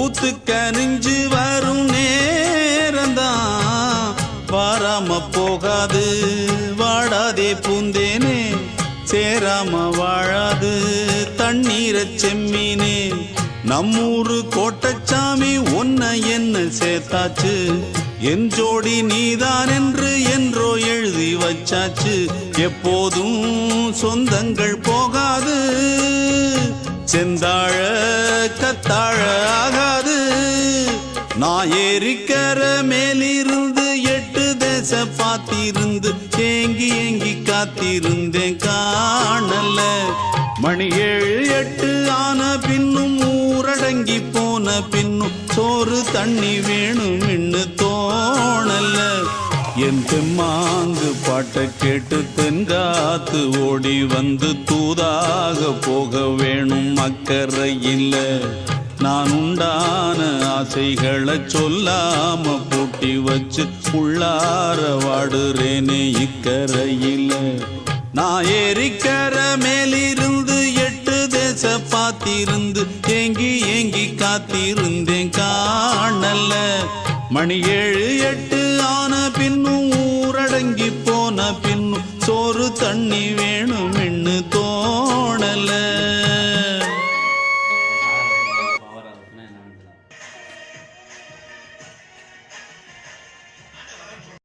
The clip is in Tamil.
பூத்து கனிஞ்சு வரும் நேரந்தான் வாராம போகாது வாடாதே பூந்தேனே சேராம வாழாது தண்ணீரை செம்மீனே நம்மூரு கோட்டச்சாமி ஒன்ன என்ன சேர்த்தாச்சு என் ஜோடி நீதான் என்று என்றோ எழுதி வச்சாச்சு எப்போதும் சொந்தங்கள் போகாது செந்தாழ கத்தாழ ஆகாது நான் ஏறிக்கர மேலிருந்து 8 தேச பார்த்திருந்து ஏங்கி ஏங்கி காத்திருந்தேன் காணல மணி 7 8 ஆன பின்னும் ஊரடங்கி போன பின்னும் சோறு தண்ணி வேணும் இன்னு தோணல என் தெம்மாங்கு பாட்டை கேட்டு தென்காத்து ஓடி வந்து தூதாக போக வேணும் அக்கறையில் நான் உண்டான ஆசைகளை சொல்லாம பூட்டி வச்சு உள்ளார வாடுறேனே இக்கரையில் நான் ஏறிக்கர மேலிருந்து 8 தேச பார்த்திருந்து ஏங்கி ஏங்கி காத்திருந்தேன் காணல மணி 7 8 ஆன பின்னும் ஊரடங்கி போன பின்னும் சோறு தண்ணி வேணும் இன்னு தோணல